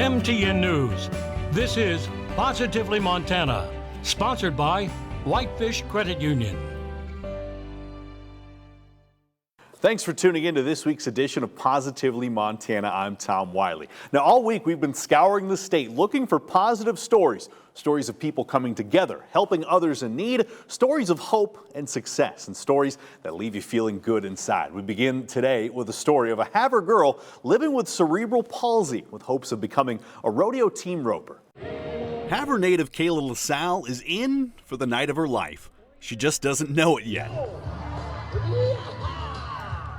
MTN News. This is Positively Montana, sponsored by Whitefish Credit Union. Thanks for tuning in to this week's edition of Positively Montana. I'm Tom Wiley. Now, all week we've been scouring the state looking for positive stories. Stories of people coming together, helping others in need, stories of hope and success, and stories that leave you feeling good inside. We begin today with a story of a Havre girl living with cerebral palsy with hopes of becoming a rodeo team roper. Havre native Kayla LaSalle is in for the night of her life. She just doesn't know it yet.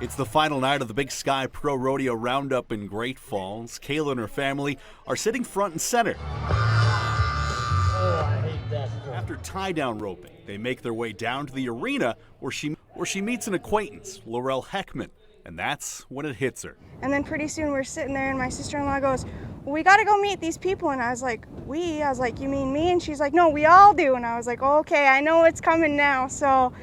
It's the final night of the Big Sky Pro Rodeo Roundup in Great Falls. Kayla and her family are sitting front and center. After tie-down roping, they make their way down to the arena where she meets an acquaintance, Laurel Heckman, and that's when it hits her. And then pretty soon we're sitting there and my sister-in-law goes, well, we got to go meet these people. And I was like, we? I was like, you mean me? And she's like, no, we all do. And I was like, okay, I know it's coming now, so.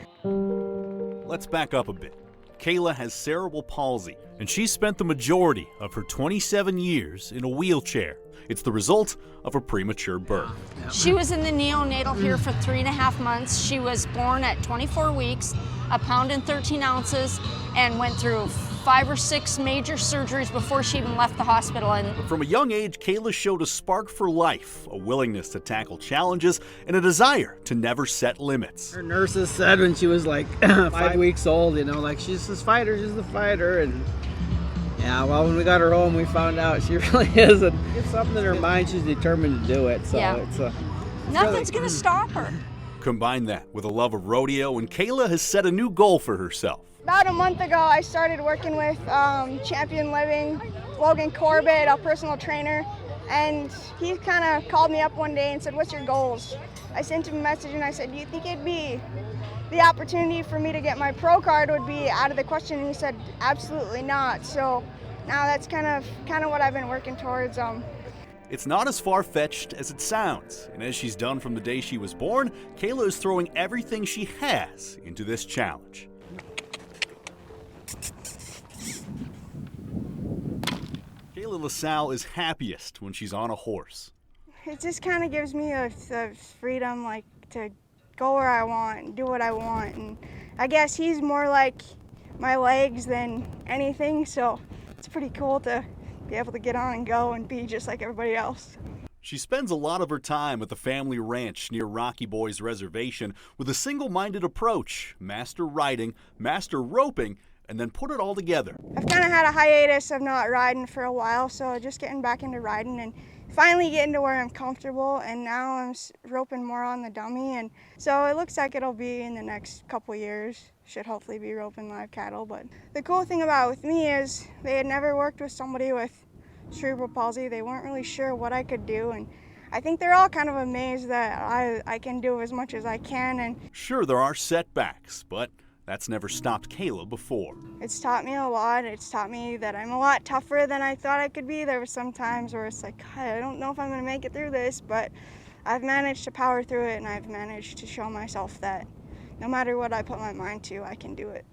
Let's back up a bit. Kayla has cerebral palsy, and she spent the majority of her 27 years in a wheelchair. It's the result of a premature birth. She was in the neonatal here for 3.5 months. She was born at 24 weeks, 1 pound and 13 ounces, and went through 5 or 6 major surgeries before she even left the hospital. But from a young age, Kayla showed a spark for life, a willingness to tackle challenges, and a desire to never set limits. Her nurses said when she was like 5 weeks old, you know, like she's this fighter, she's the fighter. And yeah, well, when we got her home, we found out she really is. And it's something in her mind, she's determined to do it. So yeah. Nothing's going to stop her. Combine that with a love of rodeo, and Kayla has set a new goal for herself. About a month ago, I started working with Champion Living, Logan Corbett, a personal trainer, and he kind of called me up one day and said, what's your goals? I sent him a message and I said, do you think it'd be the opportunity for me to get my pro card would be out of the question? And he said, absolutely not. So now that's kind of what I've been working towards. It's not as far-fetched as it sounds, and as she's done from the day she was born, Kayla is throwing everything she has into this challenge. Kayla LaSalle is happiest when she's on a horse. It just kind of gives me a freedom, like, to go where I want and do what I want. And I guess he's more like my legs than anything, so it's pretty cool to be able to get on and go and be just like everybody else. She spends a lot of her time at the family ranch near Rocky Boys Reservation with a single-minded approach: master riding, master roping, and then put it all together. I've kind of had a hiatus of not riding for a while, so just getting back into riding and finally getting to where I'm comfortable, and now I'm roping more on the dummy, and so it looks like it'll be in the next couple years. Should hopefully be roping live cattle. But the cool thing about with me is they had never worked with somebody with cerebral palsy. They weren't really sure what I could do, and I think they're all kind of amazed that I can do as much as I can. And sure, there are setbacks, but that's never stopped Kayla before. It's taught me a lot. It's taught me that I'm a lot tougher than I thought I could be. There were some times where it's like, God, I don't know if I'm going to make it through this, but I've managed to power through it, and I've managed to show myself that no matter what I put my mind to, I can do it.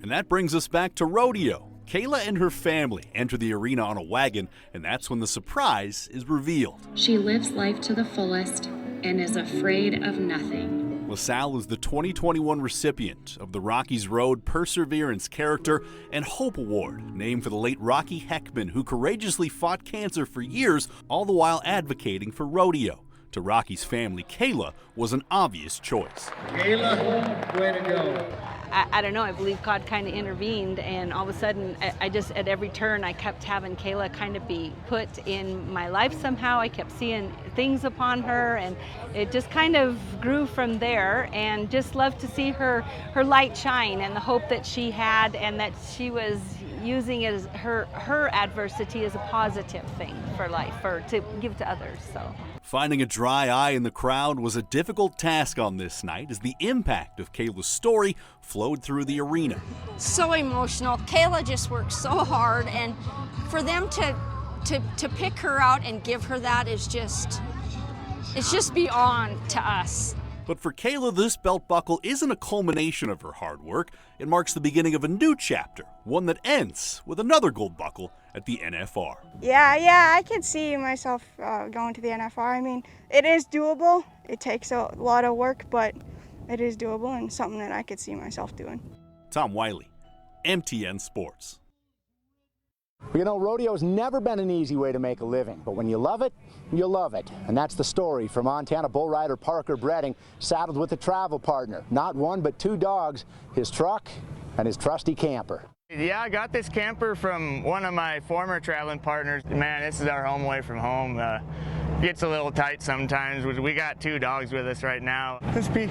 And that brings us back to rodeo. Kayla and her family enter the arena on a wagon, and that's when the surprise is revealed. She lives life to the fullest and is afraid of nothing. LaSalle is the 2021 recipient of the Rockies Road Perseverance Character and Hope Award, named for the late Rocky Heckman, who courageously fought cancer for years, all the while advocating for rodeo. To Rocky's family, Kayla was an obvious choice. Kayla, way to go. I don't know, I believe God kind of intervened, and all of a sudden, I just, at every turn, I kept having Kayla kind of be put in my life somehow. I kept seeing things upon her, and it just kind of grew from there, and just loved to see her light shine and the hope that she had, and that she was using it as her adversity as a positive thing for life, or to give to others. So finding a dry eye in the crowd was a difficult task on this night as the impact of Kayla's story flowed through the arena. So emotional. Kayla just worked so hard, and for them to pick her out and give her that is just, it's just beyond to us. But for Kayla, this belt buckle isn't a culmination of her hard work. It marks the beginning of a new chapter, one that ends with another gold buckle at the NFR. Yeah, I could see myself going to the NFR. I mean, it is doable. It takes a lot of work, but it is doable and something that I could see myself doing. Tom Wiley, MTN Sports. You know, rodeo's never been an easy way to make a living, but when you love it, you love it. And that's the story for Montana bull rider Parker Bredding, saddled with a travel partner. Not one, but two dogs, his truck and his trusty camper. Yeah, I got this camper from one of my former traveling partners. Man, this is our home away from home. Gets a little tight sometimes. We got two dogs with us right now. Let's be.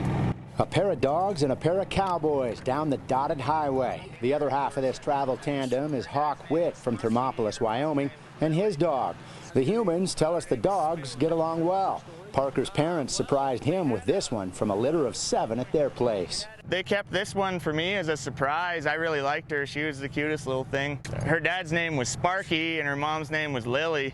A pair of dogs and a pair of cowboys down the dotted highway. The other half of this travel tandem is Hawk Witt from Thermopolis, Wyoming, and his dog. The humans tell us the dogs get along well. Parker's parents surprised him with this one from a litter of 7 at their place. They kept this one for me as a surprise. I really liked her. She was the cutest little thing. Her dad's name was Sparky and her mom's name was Lily.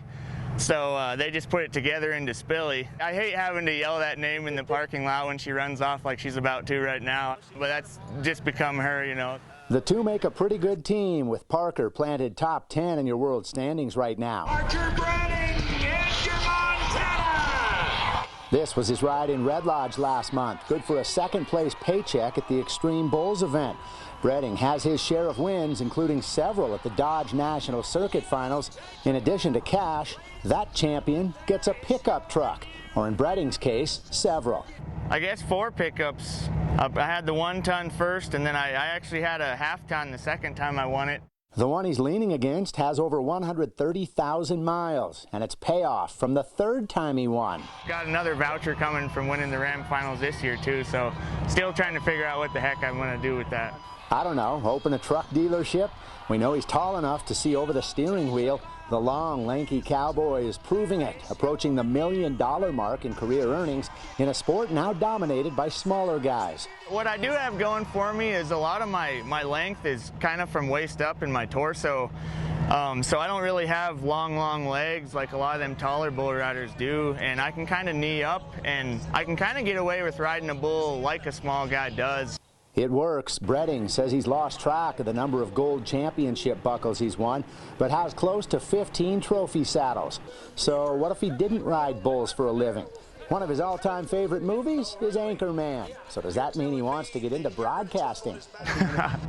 So they just put it together into Spilly. I hate having to yell that name in the parking lot when she runs off like she's about to right now, but that's just become her, you know. The two make a pretty good team, with Parker planted top 10 in your world standings right now. Parker Bredding, it's your Montana! This was his ride in Red Lodge last month, good for a second-place paycheck at the Extreme Bulls event. Bredding has his share of wins, including several at the Dodge National Circuit Finals. In addition to cash, that champion gets a pickup truck, or in Bredding's case, several. I guess 4 pickups. I had the 1-ton first, and then I actually had a half-ton the second time I won it. The one he's leaning against has over 130,000 miles, and it's payoff from the 3rd time he won. Got another voucher coming from winning the Ram Finals this year, too, so still trying to figure out what the heck I'm going to do with that. I don't know, open a truck dealership? We know he's tall enough to see over the steering wheel. The long, lanky cowboy is proving it, approaching the $1 million mark in career earnings in a sport now dominated by smaller guys. What I do have going for me is a lot of my length is kind of from waist up in my torso. So I don't really have long legs like a lot of them taller bull riders do, and I can kind of knee up, and I can kind of get away with riding a bull like a small guy does. It works. Bredding says he's lost track of the number of gold championship buckles he's won, but has close to 15 trophy saddles. So what if he didn't ride bulls for a living? One of his all-time favorite movies is Anchorman. So does that mean he wants to get into broadcasting?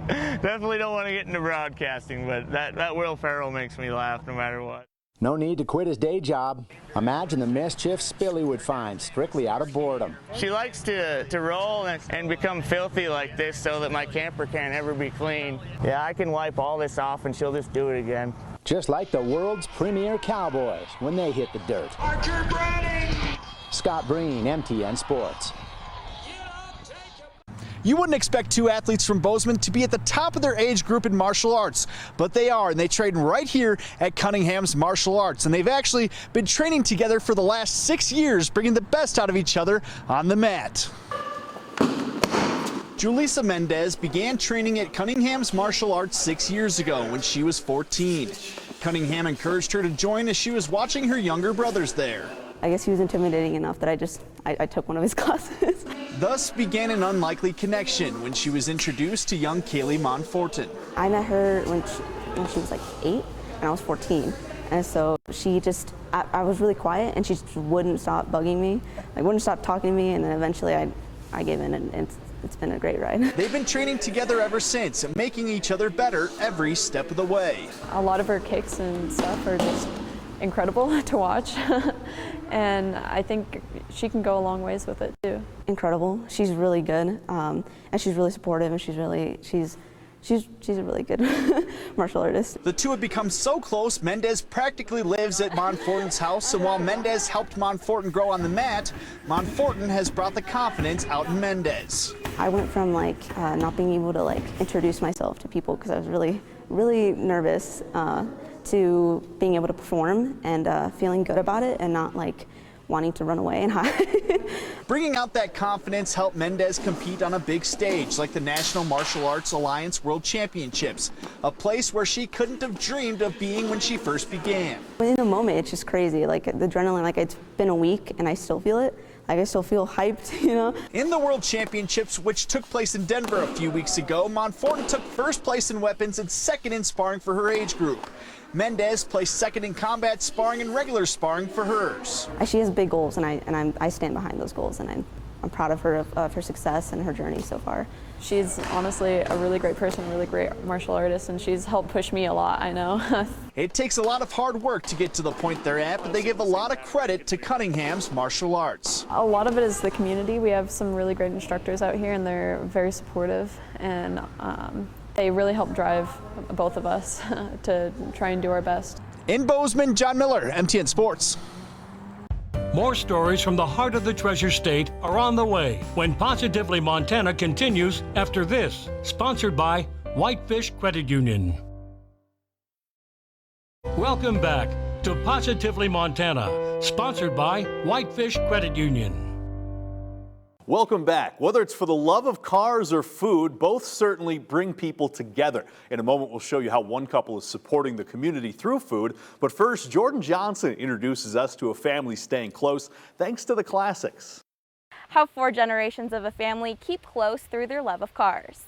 Definitely don't want to get into broadcasting, but that Will Ferrell makes me laugh no matter what. No need to quit his day job. Imagine the mischief Spilly would find strictly out of boredom. She likes to roll and become filthy like this so that my camper can't ever be clean. Yeah, I can wipe all this off and she'll just do it again. Just like the world's premier cowboys when they hit the dirt. Parker Bredding! Scott Breen, MTN Sports. You wouldn't expect two athletes from Bozeman to be at the top of their age group in martial arts, but they are, and they train right here at Cunningham's Martial Arts, and they've actually been training together for the last 6 years, bringing the best out of each other on the mat. Julissa Mendez began training at Cunningham's Martial Arts 6 years ago when she was 14. Cunningham encouraged her to join as she was watching her younger brothers there. I guess he was intimidating enough that I took one of his classes. Thus began an unlikely connection when she was introduced to young Kaylee Monforton. I met her when she was like 8 and I was 14. And so she just, I was really quiet and she just wouldn't stop bugging me, like wouldn't stop talking to me, and then eventually I gave in, and it's been a great ride. They've been training together ever since, making each other better every step of the way. A lot of her kicks and stuff are just incredible to watch. And I think she can go a long ways with it too. Incredible. She's really good, and she's really supportive, and she's a really good martial artist. The two have become so close, Mendez practically lives at Monforton's house, and while Mendez helped Monforton grow on the mat, Monforton has brought the confidence out in Mendez. I went from not being able to introduce myself to people because I was really nervous, to being able to perform and feeling good about it and not wanting to run away and hide. Bringing out that confidence helped Mendez compete on a big stage like the National Martial Arts Alliance World Championships, a place where she couldn't have dreamed of being when she first began. In the moment, it's just crazy. The adrenaline, it's been a week and I still feel it. I guess she'll feel hyped, you know. In the World Championships, which took place in Denver a few weeks ago, Monforton took first place in weapons and second in sparring for her age group. Mendez placed second in combat sparring and regular sparring for hers. She has big goals, and I stand behind those goals, and I'm proud of her success and her journey so far. She's honestly a really great person, a really great martial artist, and she's helped push me a lot, I know. It takes a lot of hard work to get to the point they're at, but they give a lot of credit to Cunningham's martial arts. A lot of it is the community. We have some really great instructors out here, and they're very supportive, and they really help drive both of us to try and do our best. In Bozeman, John Miller, MTN Sports. More stories from the heart of the Treasure State are on the way when Positively Montana continues after this, sponsored by Whitefish Credit Union. Welcome back to Positively Montana, sponsored by Whitefish Credit Union. Welcome back. Whether it's for the love of cars or food, both certainly bring people together. In a moment, we'll show you how one couple is supporting the community through food. But first, Jordan Johnson introduces us to a family staying close thanks to the classics. How 4 generations of a family keep close through their love of cars.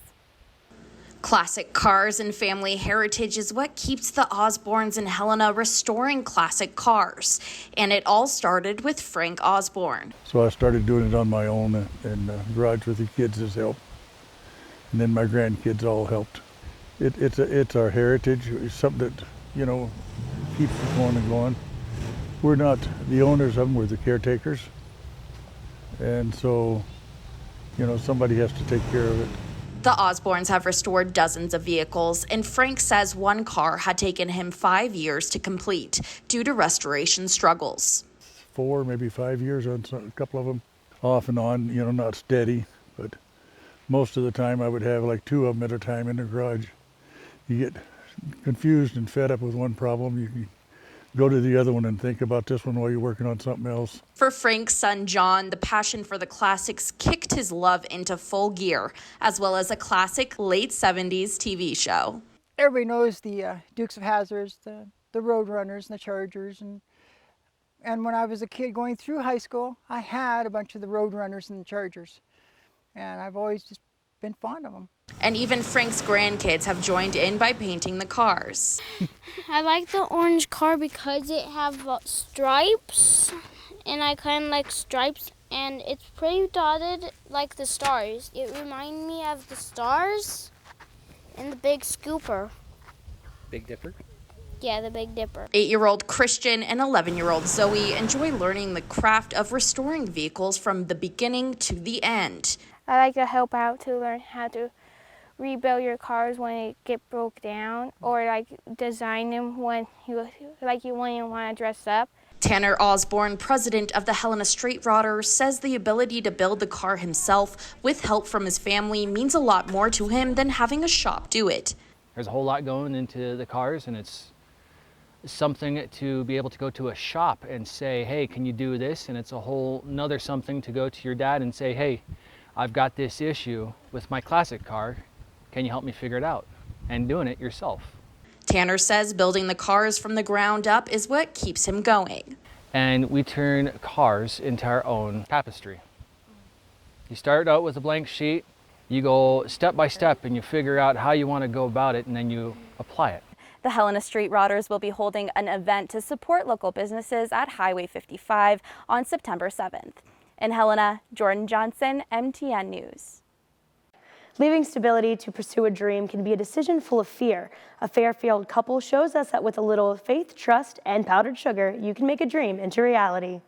Classic cars and family heritage is what keeps the Osbornes and Helena restoring classic cars. And it all started with Frank Osborne. So I started doing it on my own in the garage with the kids as help. And then my grandkids all helped. It's our heritage. It's something that, you know, keeps us going and going. We're not the owners of them, we're the caretakers. And so, you know, somebody has to take care of it. The Osbornes have restored dozens of vehicles, and Frank says one car had taken him 5 years to complete due to restoration struggles. 4, maybe 5 years on a couple of them, off and on, you know, not steady, but most of the time I would have like 2 of them at a time in the garage. You get confused and fed up with one problem, you can go to the other one and think about this one while you're working on something else. For Frank's son, John, the passion for the classics kicked his love into full gear, as well as a classic late 70s TV show. Everybody knows the Dukes of Hazzards, the Roadrunners and the Chargers. And when I was a kid going through high school, I had a bunch of the Roadrunners and the Chargers. And I've always just been fond of them. And even Frank's grandkids have joined in by painting the cars. I like the orange car because it have stripes, and I kind of like stripes, and it's pretty dotted like the stars. It reminds me of the stars and the Big Scooper. Big Dipper? Yeah, the Big Dipper. 8-year-old Christian and 11-year-old Zoe enjoy learning the craft of restoring vehicles from the beginning to the end. I like to help out to learn how to rebuild your cars when it get broke down, or like design them when you want to dress up. Tanner Osborne, president of the Helena Straight Rodders, says the ability to build the car himself with help from his family means a lot more to him than having a shop do it. There's a whole lot going into the cars, and it's something to be able to go to a shop and say, hey, can you do this? And it's a whole nother something to go to your dad and say, hey, I've got this issue with my classic car. Can you help me figure it out? And doing it yourself. Tanner says building the cars from the ground up is what keeps him going. And we turn cars into our own tapestry. You start out with a blank sheet, you go step by step and you figure out how you want to go about it, and then you apply it. The Helena Street Rodders will be holding an event to support local businesses at Highway 55 on September 7th. In Helena, Jordan Johnson, MTN News. Leaving stability to pursue a dream can be a decision full of fear. A Fairfield couple shows us that with a little faith, trust, and powdered sugar, you can make a dream into reality.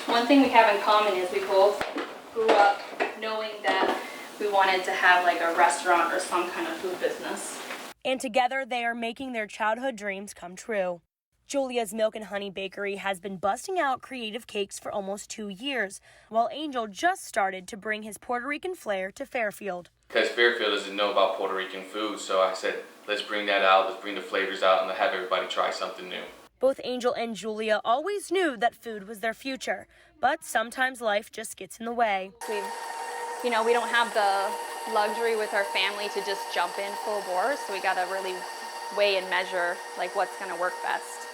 One thing we have in common is we both grew up knowing that we wanted to have like a restaurant or some kind of food business. And together they are making their childhood dreams come true. Julia's Milk and Honey Bakery has been busting out creative cakes for almost 2 years, while Angel just started to bring his Puerto Rican flair to Fairfield. Because Fairfield doesn't know about Puerto Rican food, so I said, let's bring that out, let's bring the flavors out, and have everybody try something new. Both Angel and Julia always knew that food was their future, but sometimes life just gets in the way. We don't have the luxury with our family to just jump in full bore, so we gotta really weigh and measure like what's gonna work best.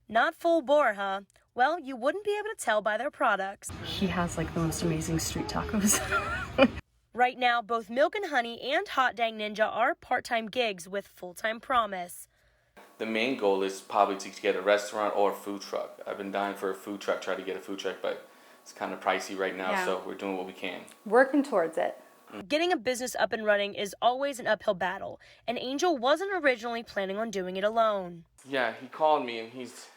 Not full bore, huh? Well, you wouldn't be able to tell by their products. He has like the most amazing street tacos. Right now, both Milk and Honey and Hot Dang Ninja are part-time gigs with full-time promise. The main goal is probably to get a restaurant or a food truck. I've been dying for a food truck, try to get a food truck, but it's kind of pricey right now, so we're doing what we can. Working towards it. Getting a business up and running is always an uphill battle, and Angel wasn't originally planning on doing it alone. Yeah, he called me and he's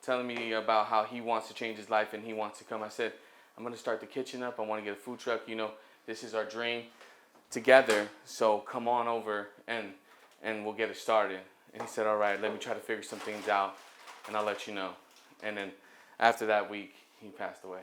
telling me about how he wants to change his life and he wants to come. I said, I'm going to start the kitchen up. I want to get a food truck. You know, this is our dream together, so come on over and we'll get it started. And he said, all right, let me try to figure some things out and I'll let you know. And then after that week, he passed away.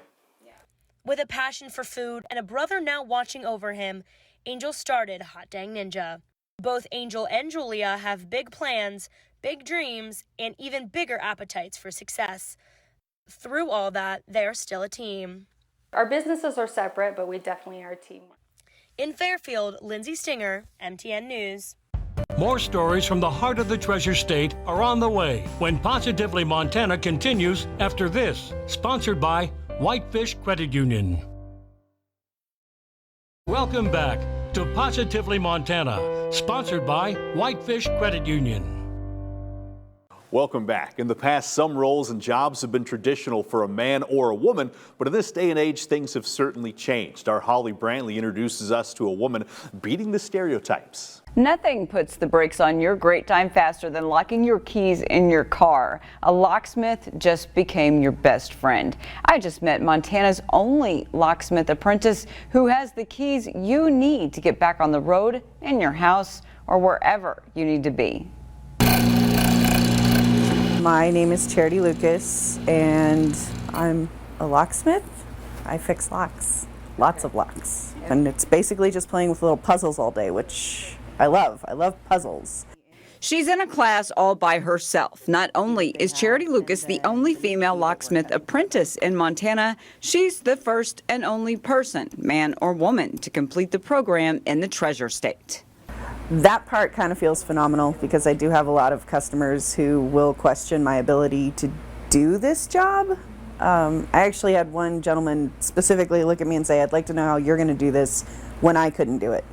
With a passion for food and a brother now watching over him, Angel started Hot Dang Ninja. Both Angel and Julia have big plans, big dreams, and even bigger appetites for success. Through all that, they're still a team. Our businesses are separate, but we definitely are a team. In Fairfield, Lindsay Stinger, MTN News. More stories from the heart of the Treasure State are on the way when Positively Montana continues after this, sponsored by Whitefish Credit Union. Welcome back to Positively Montana, sponsored by Whitefish Credit Union. Welcome back. In the past, some roles and jobs have been traditional for a man or a woman, but in this day and age, things have certainly changed. Our Holly Brantley introduces us to a woman beating the stereotypes. Nothing puts the brakes on your great time faster than locking your keys in your car. A locksmith just became your best friend. I just met Montana's only locksmith apprentice who has the keys you need to get back on the road, in your house, or wherever you need to be. My name is Charity Lucas, and I'm a locksmith. I fix locks, lots of locks. And it's basically just playing with little puzzles all day, which I love. I love puzzles. She's in a class all by herself. Not only is Charity Lucas the only female locksmith apprentice in Montana, she's the first and only person, man or woman, to complete the program in the Treasure State. That part kind of feels phenomenal because I do have a lot of customers who will question my ability to do this job. I actually had one gentleman specifically look at me and say, I'd like to know how you're going to do this when I couldn't do it.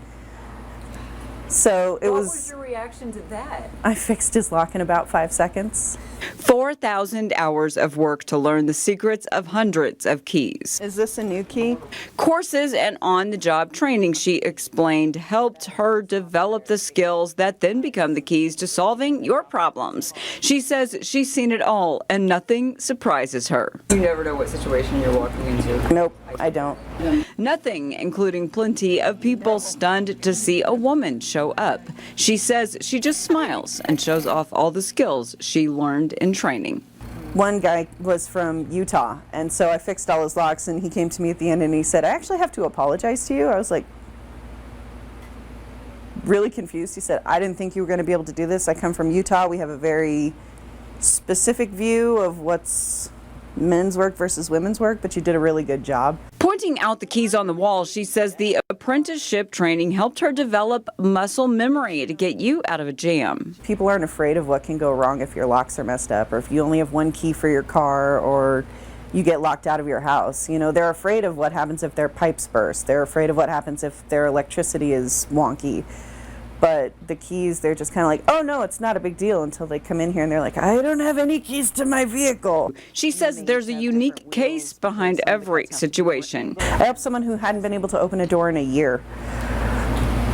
So it was. What was your reaction to that? I fixed his lock in about 5 seconds. 4,000 hours of work to learn the secrets of hundreds of keys. Is this a new key? Courses and on-the-job training, she explained, helped her develop the skills that then become the keys to solving your problems. She says she's seen it all and nothing surprises her. You never know what situation you're walking into. Nope, I don't. Nothing, including plenty of people stunned to see a woman show up. She says she just smiles and shows off all the skills she learned in training. One guy was from Utah, and so I fixed all his locks, and he came to me at the end and he said, I actually have to apologize to you. I was like, really confused. He said, I didn't think you were going to be able to do this. I come from Utah. We have a very specific view of what's men's work versus women's work, but you did a really good job. Pointing out the keys on the wall, she says the apprenticeship training helped her develop muscle memory to get you out of a jam. People aren't afraid of what can go wrong if your locks are messed up, or if you only have one key for your car, or you get locked out of your house. You know, they're afraid of what happens if their pipes burst. They're afraid of what happens if their electricity is wonky. But the keys, they're just kind of like, oh no, it's not a big deal, until they come in here and they're like, I don't have any keys to my vehicle. She says there's a unique case behind every situation. I helped someone who hadn't been able to open a door in a year.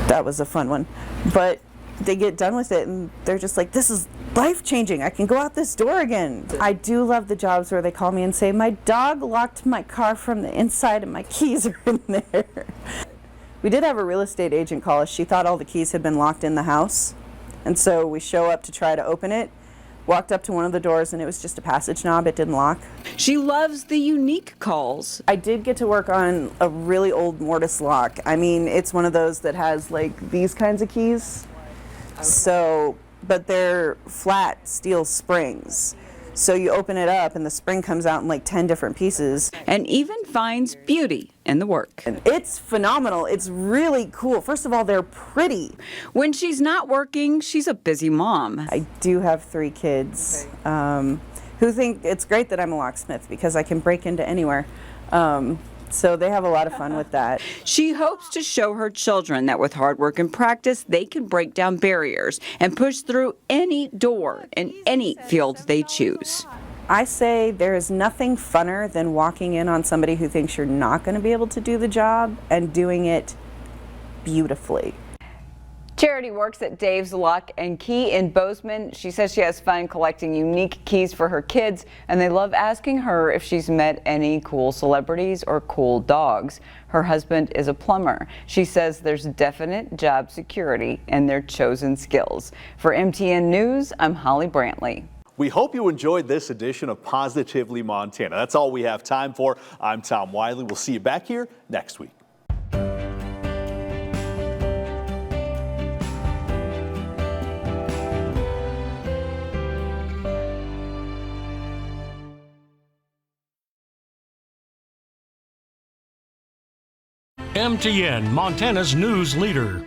That was a fun one. But they get done with it and they're just like, this is life-changing. I can go out this door again. I do love the jobs where they call me and say, my dog locked my car from the inside and my keys are in there. We did have a real estate agent call us. She thought all the keys had been locked in the house. And so we show up to try to open it, walked up to one of the doors, and it was just a passage knob. It didn't lock. She loves the unique calls. I did get to work on a really old mortise lock. I mean, it's one of those that has like these kinds of keys. Okay. So, but they're flat steel springs. So you open it up and the spring comes out in like 10 different pieces. And even finds beauty in the work. And it's phenomenal. It's really cool. First of all, they're pretty. When she's not working, she's a busy mom. I do have 3 kids who who think it's great that I'm a locksmith because I can break into anywhere. So they have a lot of fun with that. She hopes to show her children that with hard work and practice, they can break down barriers and push through any door in any field they choose. I say there is nothing funner than walking in on somebody who thinks you're not going to be able to do the job and doing it beautifully. Charity works at Dave's Lock and Key in Bozeman. She says she has fun collecting unique keys for her kids, and they love asking her if she's met any cool celebrities or cool dogs. Her husband is a plumber. She says there's definite job security in their chosen skills. For MTN News, I'm Holly Brantley. We hope you enjoyed this edition of Positively Montana. That's all we have time for. I'm Tom Wiley. We'll see you back here next week. MTN, Montana's news leader.